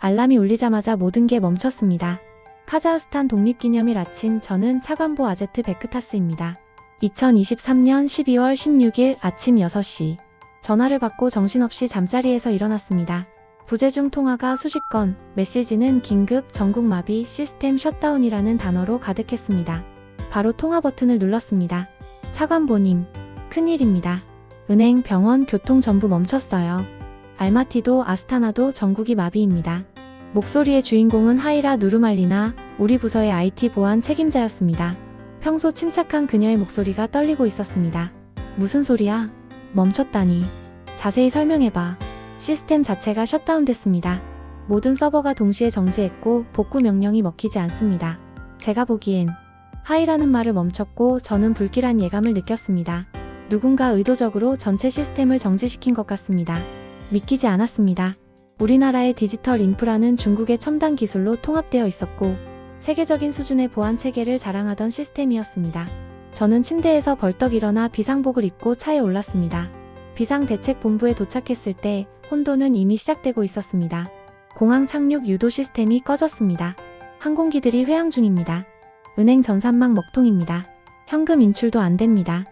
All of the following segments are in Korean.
알람이 울리자마자 모든 게 멈췄습니다. 카자흐스탄 독립기념일 아침, 저는 차관보 아제트 베크타스입니다. 2023년 12월 16일 아침 6시. 전화를 받고 정신없이 잠자리에서 일어났습니다. 부재중 통화가 수십 건, 메시지는 긴급, 전국 마비, 시스템 셧다운이라는 단어로 가득했습니다. 바로 통화 버튼을 눌렀습니다. 차관보님, 큰일입니다. 은행, 병원, 교통 전부 멈췄어요. 알마티도 아스타나도 전국이 마비입니다. 목소리의 주인공은 하이라 누르말리나, 우리 부서의 IT 보안 책임자였습니다. 평소 침착한 그녀의 목소리가 떨리고 있었습니다. 무슨 소리야? 멈췄다니. 자세히 설명해봐. 시스템 자체가 셧다운됐습니다. 모든 서버가 동시에 정지했고 복구 명령이 먹히지 않습니다. 제가 보기엔 하이라는 말을 멈췄고 저는 불길한 예감을 느꼈습니다. 누군가 의도적으로 전체 시스템을 정지시킨 것 같습니다. 믿기지 않았습니다. 우리나라의 디지털 인프라는 중국의 첨단 기술로 통합되어 있었고 세계적인 수준의 보안 체계를 자랑하던 시스템이었습니다. 저는 침대에서 벌떡 일어나 비상복을 입고 차에 올랐습니다. 비상대책본부에 도착했을 때 혼돈은 이미 시작되고 있었습니다. 공항 착륙 유도 시스템이 꺼졌습니다. 항공기들이 회항 중입니다. 은행 전산망 먹통입니다. 현금 인출도 안 됩니다.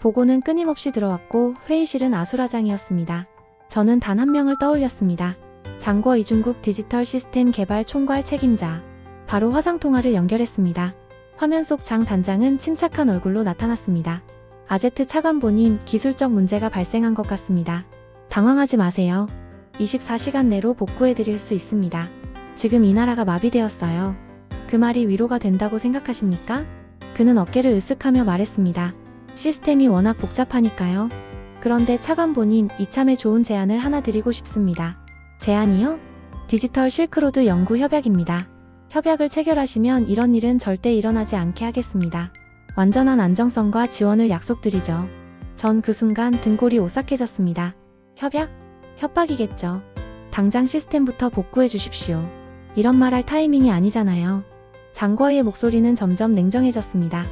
보고는 끊임없이 들어왔고 회의실은 아수라장이었습니다. 저는 단 한 명을 떠올렸습니다. 장궈 이중국 디지털 시스템 개발 총괄 책임자. 바로 화상통화를 연결했습니다. 화면 속 장 단장은 침착한 얼굴로 나타났습니다. 아제트 차관보님, 기술적 문제가 발생한 것 같습니다. 당황하지 마세요. 24시간 내로 복구해드릴 수 있습니다. 지금 이 나라가 마비되었어요. 그 말이 위로가 된다고 생각하십니까? 그는 어깨를 으쓱하며 말했습니다. 시스템이 워낙 복잡하니까요. 그런데 차관보님, 이참에 좋은 제안을 하나 드리고 싶습니다. 제안이요? 디지털 실크로드 연구 협약입니다. 협약을 체결하시면 이런 일은 절대 일어나지 않게 하겠습니다. 완전한 안정성과 지원을 약속드리죠. 전 그 순간 등골이 오싹해졌습니다. 협약? 협박이겠죠. 당장 시스템부터 복구해 주십시오. 이런 말 할 타이밍이 아니잖아요. 장궈의 목소리는 점점 냉정해졌습니다.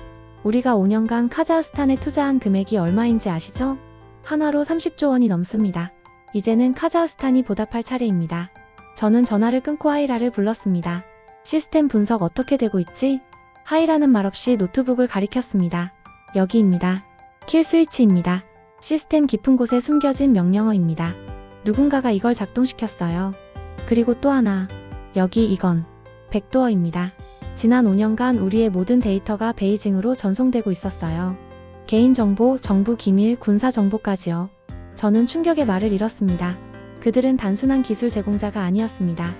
우리가 5년간 카자흐스탄에 투자한 금액이 얼마인지 아시죠? 한화로 30조 원이 넘습니다. 이제는 카자흐스탄이 보답할 차례입니다. 저는 전화를 끊고 하이라를 불렀습니다. 시스템 분석 어떻게 되고 있지? 하이라는 말없이 노트북을 가리켰습니다. 여기입니다. 킬 스위치입니다. 시스템 깊은 곳에 숨겨진 명령어입니다. 누군가가 이걸 작동시켰어요. 그리고 또 하나. 여기 이건 백도어입니다. 지난 5년간 우리의 모든 데이터가 베이징으로 전송되고 있었어요. 개인정보, 정부 기밀, 군사 정보까지요. 저는 충격의 말을 잃었습니다. 그들은 단순한 기술 제공자가 아니었습니다.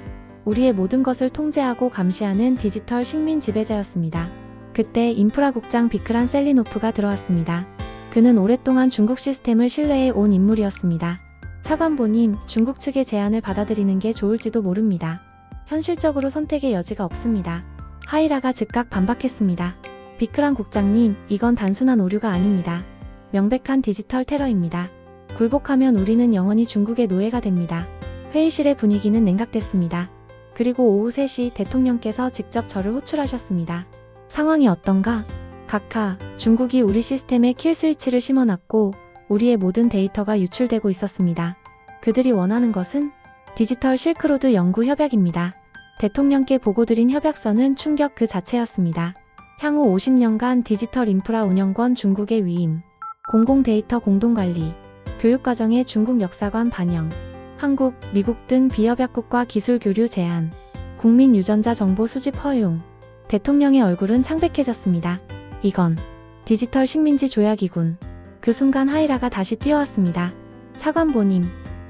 우리의 모든 것을 통제하고 감시하는 디지털 식민 지배자였습니다. 그때 인프라국장 비크란 셀리노프가 들어왔습니다. 그는 오랫동안 중국 시스템을 신뢰해 온 인물이었습니다. 차관보님, 중국 측의 제안을 받아들이는 게 좋을지도 모릅니다. 현실적으로 선택의 여지가 없습니다. 하이라가 즉각 반박했습니다. 비크란 국장님, 이건 단순한 오류가 아닙니다. 명백한 디지털 테러입니다. 굴복하면 우리는 영원히 중국의 노예가 됩니다. 회의실의 분위기는 냉각됐습니다. 그리고 오후 3시 대통령께서 직접 저를 호출하셨습니다. 상황이 어떤가? 각하, 중국이 우리 시스템에 킬 스위치를 심어놨고 우리의 모든 데이터가 유출되고 있었습니다. 그들이 원하는 것은 디지털 실크로드 연구 협약입니다. 대통령께 보고드린 협약서는 충격 그 자체였습니다. 향후 50년간 디지털 인프라 운영권 중국의 위임, 공공 데이터 공동관리, 교육과정의 중국 역사관 반영, 한국, 미국 등 비협약국과 기술 교류 제한, 국민 유전자 정보 수집 허용. 대통령의 얼굴은 창백해졌습니다. 이건 디지털 식민지 조약이군. 그 순간 하이라가 다시 뛰어왔습니다. 차관보님,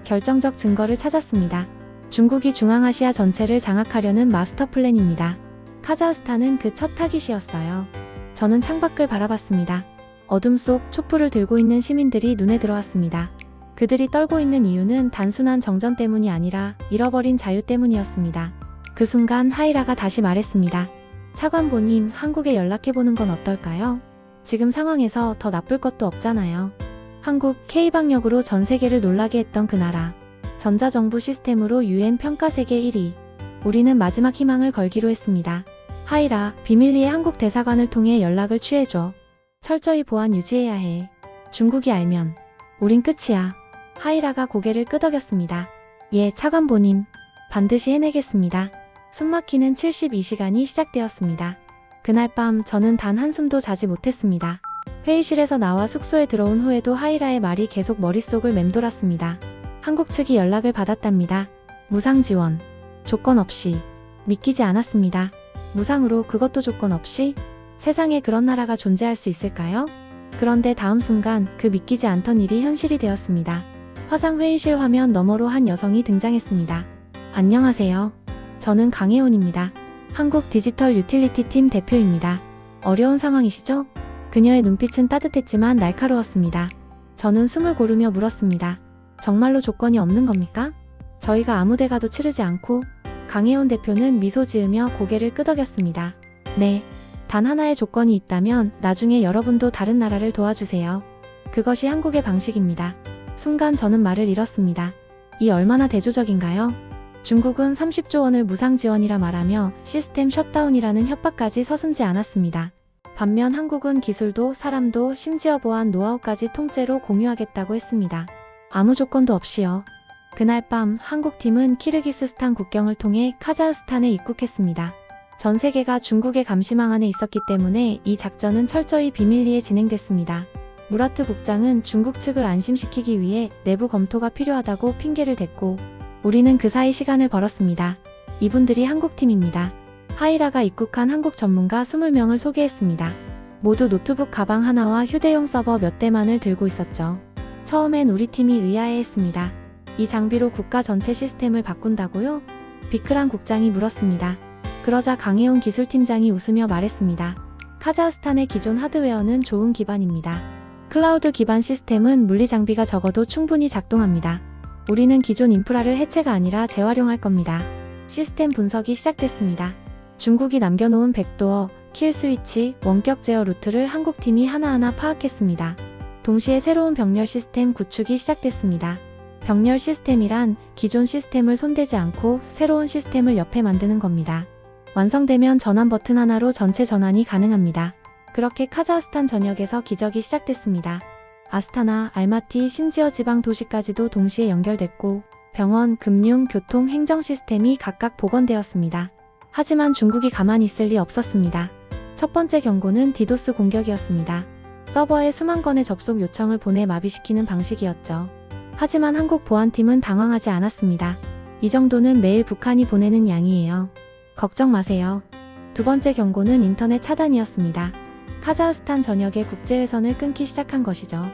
결정적 증거를 찾았습니다. 중국이 중앙아시아 전체를 장악하려는 마스터 플랜입니다. 카자흐스탄은 그 첫 타깃이었어요. 저는 창밖을 바라봤습니다. 어둠 속 촛불을 들고 있는 시민들이 눈에 들어왔습니다. 그들이 떨고 있는 이유는 단순한 정전 때문이 아니라 잃어버린 자유 때문이었습니다. 그 순간 하이라가 다시 말했습니다. 차관보님, 한국에 연락해보는 건 어떨까요? 지금 상황에서 더 나쁠 것도 없잖아요. 한국, K방역으로 전 세계를 놀라게 했던 그 나라. 전자정부 시스템으로 UN 평가 세계 1위. 우리는 마지막 희망을 걸기로 했습니다. 하이라, 비밀리에 한국 대사관을 통해 연락을 취해줘. 철저히 보안 유지해야 해. 중국이 알면 우린 끝이야. 하이라가 고개를 끄덕였습니다. 예, 차관보님. 반드시 해내겠습니다. 숨막히는 72시간이 시작되었습니다. 그날 밤 저는 단 한숨도 자지 못했습니다. 회의실에서 나와 숙소에 들어온 후에도 하이라의 말이 계속 머릿속을 맴돌았습니다. 한국 측이 연락을 받았답니다. 무상 지원. 조건 없이. 믿기지 않았습니다. 무상으로 그것도 조건 없이? 세상에 그런 나라가 존재할 수 있을까요? 그런데 다음 순간 그 믿기지 않던 일이 현실이 되었습니다. 화상 회의실 화면 너머로 한 여성이 등장했습니다. 안녕하세요. 저는 강혜원입니다. 한국 디지털 유틸리티 팀 대표입니다. 어려운 상황이시죠? 그녀의 눈빛은 따뜻했지만 날카로웠습니다. 저는 숨을 고르며 물었습니다. 정말로 조건이 없는 겁니까? 저희가 아무데 가도 치르지 않고. 강혜원 대표는 미소 지으며 고개를 끄덕였습니다. 네. 단 하나의 조건이 있다면 나중에 여러분도 다른 나라를 도와주세요. 그것이 한국의 방식입니다. 순간 저는 말을 잃었습니다. 이 얼마나 대조적인가요? 중국은 30조 원을 무상 지원이라 말하며 시스템 셧다운이라는 협박까지 서슴지 않았습니다. 반면 한국은 기술도 사람도 심지어 보안 노하우까지 통째로 공유하겠다고 했습니다. 아무 조건도 없이요. 그날 밤 한국팀은 키르기스스탄 국경을 통해 카자흐스탄에 입국했습니다. 전 세계가 중국의 감시망 안에 있었기 때문에 이 작전은 철저히 비밀리에 진행됐습니다. 무라트 국장은 중국 측을 안심시키기 위해 내부 검토가 필요하다고 핑계를 댔고 우리는 그 사이 시간을 벌었습니다. 이분들이 한국팀입니다. 하이라가 입국한 한국 전문가 20명을 소개했습니다. 모두 노트북 가방 하나와 휴대용 서버 몇 대만을 들고 있었죠. 처음엔 우리 팀이 의아해했습니다. 이 장비로 국가 전체 시스템을 바꾼다고요? 비크란 국장이 물었습니다. 그러자 강혜원 기술팀장이 웃으며 말했습니다. 카자흐스탄의 기존 하드웨어는 좋은 기반입니다. 클라우드 기반 시스템은 물리 장비가 적어도 충분히 작동합니다. 우리는 기존 인프라를 해체가 아니라 재활용할 겁니다. 시스템 분석이 시작됐습니다. 중국이 남겨놓은 백도어, 킬 스위치, 원격 제어 루트를 한국팀이 하나하나 파악했습니다. 동시에 새로운 병렬 시스템 구축이 시작됐습니다. 병렬 시스템이란 기존 시스템을 손대지 않고 새로운 시스템을 옆에 만드는 겁니다. 완성되면 전환 버튼 하나로 전체 전환이 가능합니다. 그렇게 카자흐스탄 전역에서 기적이 시작됐습니다. 아스타나, 알마티, 심지어 지방 도시까지도 동시에 연결됐고 병원, 금융, 교통, 행정 시스템이 각각 복원되었습니다. 하지만 중국이 가만히 있을 리 없었습니다. 첫 번째 경고는 디도스 공격이었습니다. 서버에 수만 건의 접속 요청을 보내 마비시키는 방식이었죠. 하지만 한국 보안팀은 당황하지 않았습니다. 이 정도는 매일 북한이 보내는 양이에요. 걱정 마세요. 두 번째 경고는 인터넷 차단이었습니다. 카자흐스탄 전역의 국제회선을 끊기 시작한 것이죠.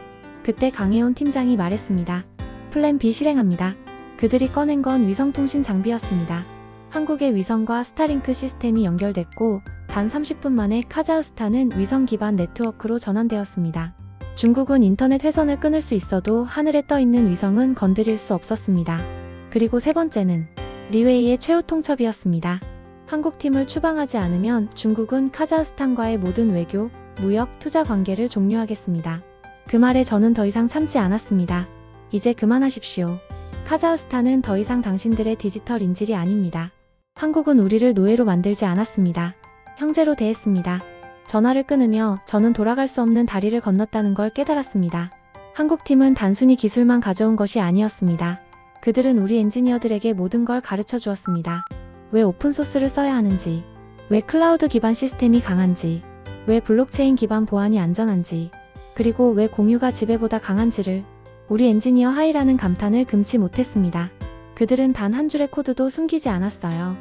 그때 강혜원 팀장이 말했습니다. 플랜 B 실행합니다. 그들이 꺼낸 건 위성통신 장비였습니다. 한국의 위성과 스타링크 시스템이 연결됐고 단 30분 만에 카자흐스탄은 위성 기반 네트워크로 전환되었습니다. 중국은 인터넷 회선을 끊을 수 있어도 하늘에 떠 있는 위성은 건드릴 수 없었습니다. 그리고 세 번째는 리웨이의 최후 통첩이었습니다. 한국팀을 추방하지 않으면 중국은 카자흐스탄과의 모든 외교, 무역, 투자 관계를 종료하겠습니다. 그 말에 저는 더 이상 참지 않았습니다. 이제 그만하십시오. 카자흐스탄은 더 이상 당신들의 디지털 인질이 아닙니다. 한국은 우리를 노예로 만들지 않았습니다. 형제로 대했습니다. 전화를 끊으며 저는 돌아갈 수 없는 다리를 건넜다는 걸 깨달았습니다. 한국팀은 단순히 기술만 가져온 것이 아니었습니다. 그들은 우리 엔지니어들에게 모든 걸 가르쳐 주었습니다. 왜 오픈소스를 써야 하는지, 왜 클라우드 기반 시스템이 강한지, 왜 블록체인 기반 보안이 안전한지, 그리고 왜 공유가 지배보다 강한지를 우리 엔지니어 하이라는 감탄을 금치 못했습니다. 그들은 단 한 줄의 코드도 숨기지 않았어요.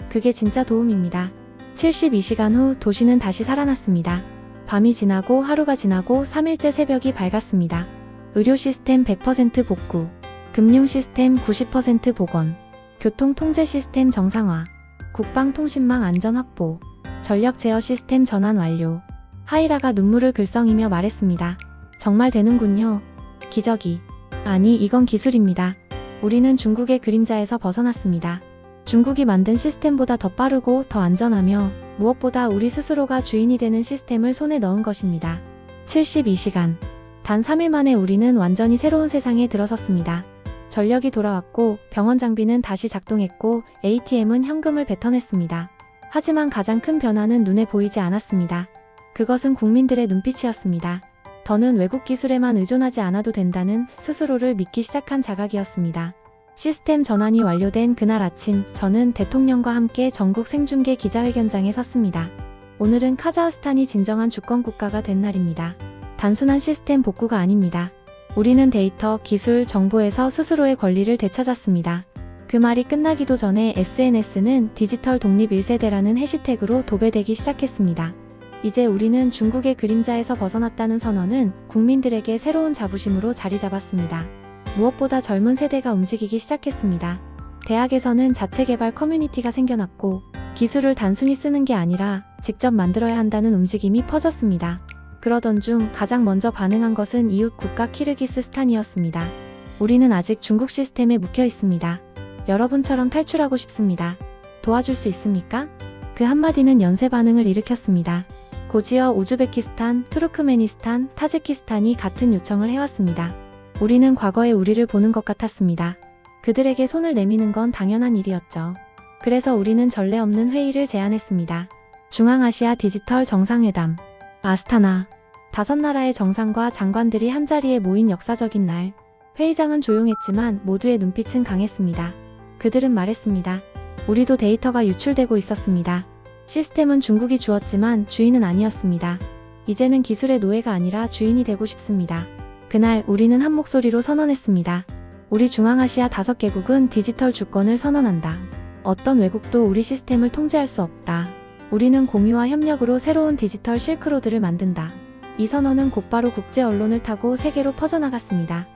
그게 진짜 도움입니다. 72시간 후 도시는 다시 살아났습니다. 밤이 지나고 하루가 지나고 3일째 새벽이 밝았습니다. 의료 시스템 100% 복구, 금융 시스템 90% 복원, 교통 통제 시스템 정상화, 국방통신망 안전 확보, 전력 제어 시스템 전환 완료. 하이라가 눈물을 글썽이며 말했습니다. 정말 되는군요. 기적이. 아니, 이건 기술입니다. 우리는 중국의 그림자에서 벗어났습니다. 중국이 만든 시스템보다 더 빠르고 더 안전하며 무엇보다 우리 스스로가 주인이 되는 시스템을 손에 넣은 것입니다. 72시간. 단 3일 만에 우리는 완전히 새로운 세상에 들어섰습니다. 전력이 돌아왔고 병원 장비는 다시 작동했고 ATM은 현금을 뱉어냈습니다. 하지만 가장 큰 변화는 눈에 보이지 않았습니다. 그것은 국민들의 눈빛이었습니다. 더는 외국 기술에만 의존하지 않아도 된다는 스스로를 믿기 시작한 자각이었습니다. 시스템 전환이 완료된 그날 아침, 저는 대통령과 함께 전국 생중계 기자회견장에 섰습니다. 오늘은 카자흐스탄이 진정한 주권 국가가 된 날입니다. 단순한 시스템 복구가 아닙니다. 우리는 데이터, 기술, 정보에서 스스로의 권리를 되찾았습니다. 그 말이 끝나기도 전에 SNS는 디지털 독립 1세대라는 해시태그로 도배되기 시작했습니다. 이제 우리는 중국의 그림자에서 벗어났다는 선언은 국민들에게 새로운 자부심으로 자리 잡았습니다. 무엇보다 젊은 세대가 움직이기 시작했습니다. 대학에서는 자체 개발 커뮤니티가 생겨났고 기술을 단순히 쓰는 게 아니라 직접 만들어야 한다는 움직임이 퍼졌습니다. 그러던 중 가장 먼저 반응한 것은 이웃 국가 키르기스스탄이었습니다. 우리는 아직 중국 시스템에 묵혀 있습니다. 여러분처럼 탈출하고 싶습니다. 도와줄 수 있습니까? 그 한마디는 연쇄 반응을 일으켰습니다. 고지어 우즈베키스탄, 투르크메니스탄, 타지키스탄이 같은 요청을 해왔습니다. 우리는 과거의 우리를 보는 것 같았습니다. 그들에게 손을 내미는 건 당연한 일이었죠. 그래서 우리는 전례 없는 회의를 제안했습니다. 중앙아시아 디지털 정상회담. 아스타나. 5나라의 정상과 장관들이 한자리에 모인 역사적인 날. 회의장은 조용했지만 모두의 눈빛은 강했습니다. 그들은 말했습니다. 우리도 데이터가 유출되고 있었습니다. 시스템은 중국이 주었지만 주인은 아니었습니다. 이제는 기술의 노예가 아니라 주인이 되고 싶습니다. 그날 우리는 한 목소리로 선언했습니다. 우리 중앙아시아 5개국은 디지털 주권을 선언한다. 어떤 외국도 우리 시스템을 통제할 수 없다. 우리는 공유와 협력으로 새로운 디지털 실크로드를 만든다. 이 선언은 곧바로 국제 언론을 타고 세계로 퍼져나갔습니다.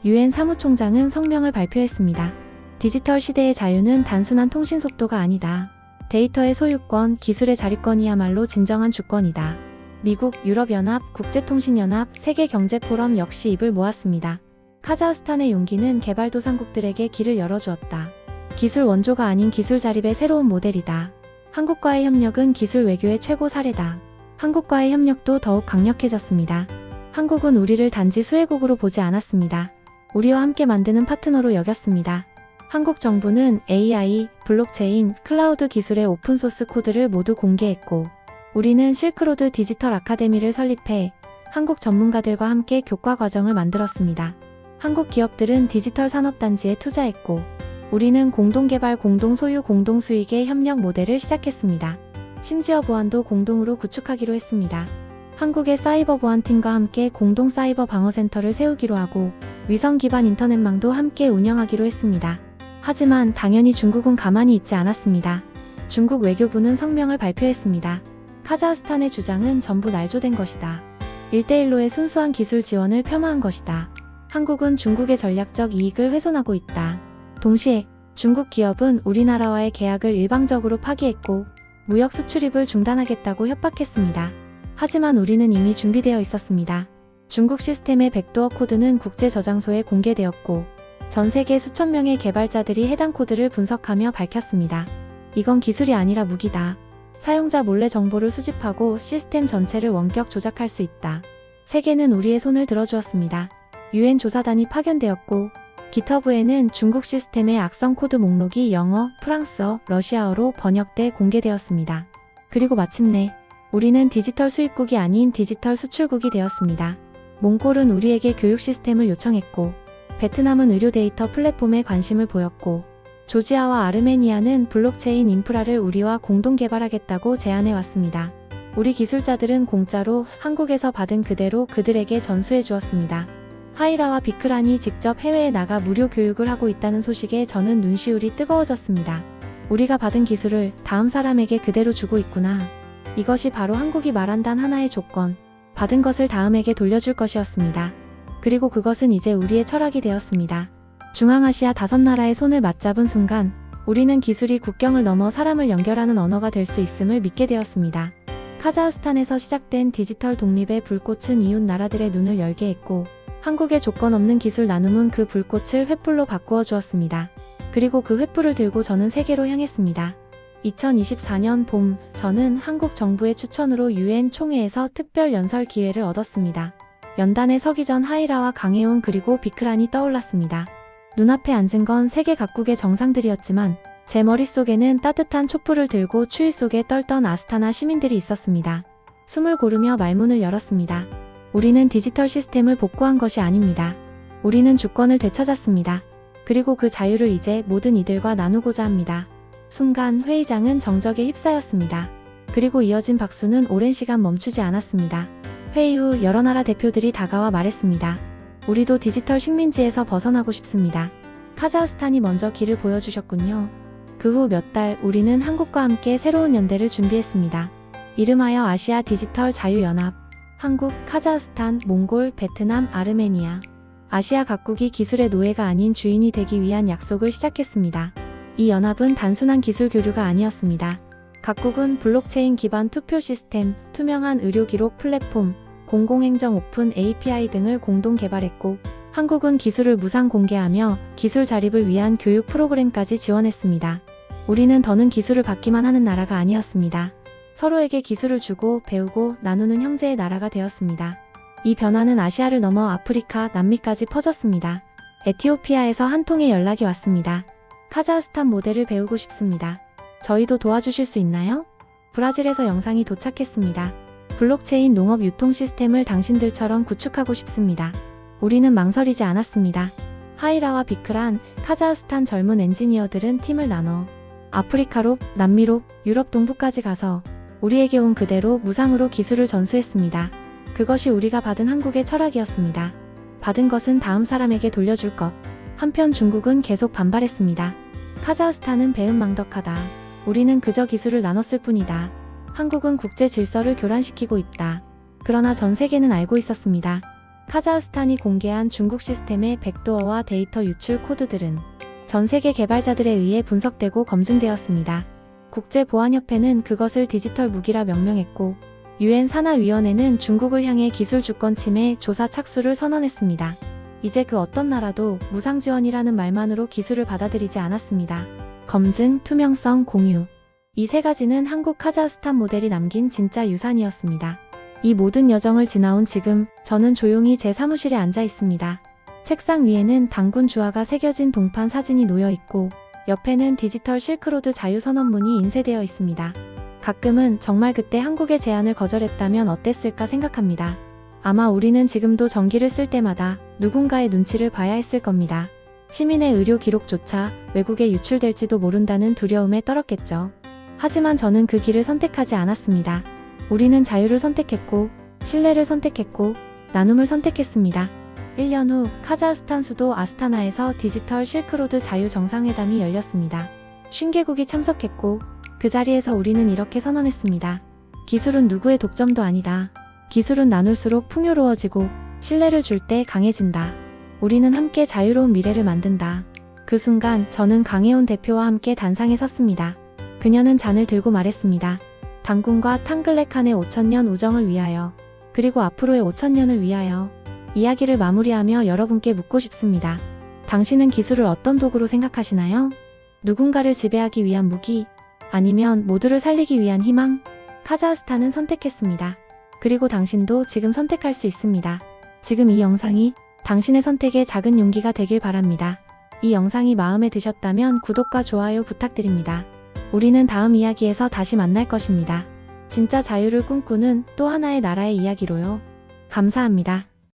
유엔 사무총장은 성명을 발표했습니다. 디지털 시대의 자유는 단순한 통신 속도가 아니다. 데이터의 소유권, 기술의 자리권이야말로 진정한 주권이다. 미국, 유럽연합, 국제통신연합, 세계경제포럼 역시 입을 모았습니다. 카자흐스탄의 용기는 개발도상국들에게 길을 열어주었다. 기술 원조가 아닌 기술 자립의 새로운 모델이다. 한국과의 협력은 기술 외교의 최고 사례다. 한국과의 협력도 더욱 강력해졌습니다. 한국은 우리를 단지 수혜국으로 보지 않았습니다. 우리와 함께 만드는 파트너로 여겼습니다. 한국 정부는 AI, 블록체인, 클라우드 기술의 오픈소스 코드를 모두 공개했고, 우리는 실크로드 디지털 아카데미를 설립해 한국 전문가들과 함께 교과 과정을 만들었습니다. 한국 기업들은 디지털 산업단지에 투자했고, 우리는 공동개발, 공동소유, 공동수익의 협력 모델을 시작했습니다. 심지어 보안도 공동으로 구축하기로 했습니다. 한국의 사이버 보안팀과 함께 공동 사이버 방어센터를 세우기로 하고, 위성 기반 인터넷망도 함께 운영하기로 했습니다. 하지만 당연히 중국은 가만히 있지 않았습니다. 중국 외교부는 성명을 발표했습니다. 카자흐스탄의 주장은 전부 날조된 것이다. 1대1로의 순수한 기술 지원을 폄하한 것이다. 한국은 중국의 전략적 이익을 훼손하고 있다. 동시에 중국 기업은 우리나라와의 계약을 일방적으로 파기했고 무역 수출입을 중단하겠다고 협박했습니다. 하지만 우리는 이미 준비되어 있었습니다. 중국 시스템의 백도어 코드는 국제 저장소에 공개되었고 전 세계 수천 명의 개발자들이 해당 코드를 분석하며 밝혔습니다. 이건 기술이 아니라 무기다. 사용자 몰래 정보를 수집하고 시스템 전체를 원격 조작할 수 있다. 세계는 우리의 손을 들어주었습니다. 유엔 조사단이 파견되었고 기터브에는 중국 시스템의 악성 코드 목록이 영어, 프랑스어, 러시아어로 번역돼 공개되었습니다. 그리고 마침내 우리는 디지털 수입국이 아닌 디지털 수출국이 되었습니다. 몽골은 우리에게 교육 시스템을 요청했고 베트남은 의료 데이터 플랫폼에 관심을 보였고 조지아와 아르메니아는 블록체인 인프라를 우리와 공동 개발하겠다고 제안해왔습니다. 우리 기술자들은 공짜로 한국에서 받은 그대로 그들에게 전수해 주었습니다. 하이라와 비크란이 직접 해외에 나가 무료 교육을 하고 있다는 소식에 저는 눈시울이 뜨거워졌습니다. 우리가 받은 기술을 다음 사람에게 그대로 주고 있구나. 이것이 바로 한국이 말한 단 하나의 조건, 받은 것을 다음에게 돌려줄 것이었습니다. 그리고 그것은 이제 우리의 철학이 되었습니다. 중앙아시아 5나라의 손을 맞잡은 순간 우리는 기술이 국경을 넘어 사람을 연결하는 언어가 될 수 있음을 믿게 되었습니다. 카자흐스탄에서 시작된 디지털 독립의 불꽃은 이웃 나라들의 눈을 열게 했고 한국의 조건 없는 기술 나눔은 그 불꽃을 횃불로 바꾸어 주었습니다. 그리고 그 횃불을 들고 저는 세계로 향했습니다. 2024년 봄, 저는 한국 정부의 추천으로 유엔 총회에서 특별 연설 기회를 얻었습니다. 연단에 서기 전 하이라와 강혜온 그리고 비크란이 떠올랐습니다. 눈앞에 앉은 건 세계 각국의 정상들이었지만 제 머릿속에는 따뜻한 촛불을 들고 추위 속에 떨던 아스타나 시민들이 있었습니다. 숨을 고르며 말문을 열었습니다. 우리는 디지털 시스템을 복구한 것이 아닙니다. 우리는 주권을 되찾았습니다. 그리고 그 자유를 이제 모든 이들과 나누고자 합니다. 순간 회의장은 정적에 휩싸였습니다. 그리고 이어진 박수는 오랜 시간 멈추지 않았습니다. 회의 후 여러 나라 대표들이 다가와 말했습니다. 우리도 디지털 식민지에서 벗어나고 싶습니다. 카자흐스탄이 먼저 길을 보여주셨군요. 그 후 몇 달 우리는 한국과 함께 새로운 연대를 준비했습니다. 이름하여 아시아 디지털 자유연합. 한국, 카자흐스탄, 몽골, 베트남, 아르메니아. 아시아 각국이 기술의 노예가 아닌 주인이 되기 위한 약속을 시작했습니다. 이 연합은 단순한 기술 교류가 아니었습니다. 각국은 블록체인 기반 투표 시스템, 투명한 의료 기록 플랫폼, 공공행정 오픈 API 등을 공동 개발했고, 한국은 기술을 무상 공개하며 기술 자립을 위한 교육 프로그램까지 지원했습니다. 우리는 더는 기술을 받기만 하는 나라가 아니었습니다. 서로에게 기술을 주고 배우고 나누는 형제의 나라가 되었습니다. 이 변화는 아시아를 넘어 아프리카, 남미까지 퍼졌습니다. 에티오피아에서 한 통의 연락이 왔습니다. 카자흐스탄 모델을 배우고 싶습니다. 저희도 도와주실 수 있나요? 브라질에서 영상이 도착했습니다. 블록체인 농업 유통 시스템을 당신들처럼 구축하고 싶습니다. 우리는 망설이지 않았습니다. 하이라와 비크란, 카자흐스탄 젊은 엔지니어들은 팀을 나눠 아프리카로, 남미로, 유럽 동부까지 가서 우리에게 온 그대로 무상으로 기술을 전수했습니다. 그것이 우리가 받은 한국의 철학이었습니다. 받은 것은 다음 사람에게 돌려줄 것. 한편 중국은 계속 반발했습니다. 카자흐스탄은 배은망덕하다. 우리는 그저 기술을 나눴을 뿐이다. 한국은 국제 질서를 교란시키고 있다. 그러나 전 세계는 알고 있었습니다. 카자흐스탄이 공개한 중국 시스템의 백도어와 데이터 유출 코드들은 전 세계 개발자들에 의해 분석되고 검증되었습니다. 국제보안협회는 그것을 디지털 무기라 명명했고, UN 산하위원회는 중국을 향해 기술 주권 침해 조사 착수를 선언했습니다. 이제 그 어떤 나라도 무상 지원이라는 말만으로 기술을 받아들이지 않았습니다. 검증, 투명성, 공유. 이 세 가지는 한국 카자흐스탄 모델이 남긴 진짜 유산이었습니다. 이 모든 여정을 지나온 지금 저는 조용히 제 사무실에 앉아 있습니다. 책상 위에는 당군 주화가 새겨진 동판 사진이 놓여 있고, 옆에는 디지털 실크로드 자유선언문이 인쇄되어 있습니다. 가끔은 정말 그때 한국의 제안을 거절했다면 어땠을까 생각합니다. 아마 우리는 지금도 전기를 쓸 때마다 누군가의 눈치를 봐야 했을 겁니다. 시민의 의료 기록조차 외국에 유출될지도 모른다는 두려움에 떨었겠죠. 하지만 저는 그 길을 선택하지 않았습니다. 우리는 자유를 선택했고, 신뢰를 선택했고, 나눔을 선택했습니다. 1년 후 카자흐스탄 수도 아스타나에서 디지털 실크로드 자유정상회담이 열렸습니다. 50개국이 참석했고, 그 자리에서 우리는 이렇게 선언했습니다. 기술은 누구의 독점도 아니다. 기술은 나눌수록 풍요로워지고 신뢰를 줄 때 강해진다. 우리는 함께 자유로운 미래를 만든다. 그 순간 저는 강혜온 대표와 함께 단상에 섰습니다. 그녀는 잔을 들고 말했습니다. 당군과 탕글레칸의 5000년 우정을 위하여, 그리고 앞으로의 5000년을 위하여 이야기를 마무리하며 여러분께 묻고 싶습니다. 당신은 기술을 어떤 도구로 생각하시나요? 누군가를 지배하기 위한 무기? 아니면 모두를 살리기 위한 희망? 카자흐스탄은 선택했습니다. 그리고 당신도 지금 선택할 수 있습니다. 지금 이 영상이 당신의 선택에 작은 용기가 되길 바랍니다. 이 영상이 마음에 드셨다면 구독과 좋아요 부탁드립니다. 우리는 다음 이야기에서 다시 만날 것입니다. 진짜 자유를 꿈꾸는 또 하나의 나라의 이야기로요. 감사합니다.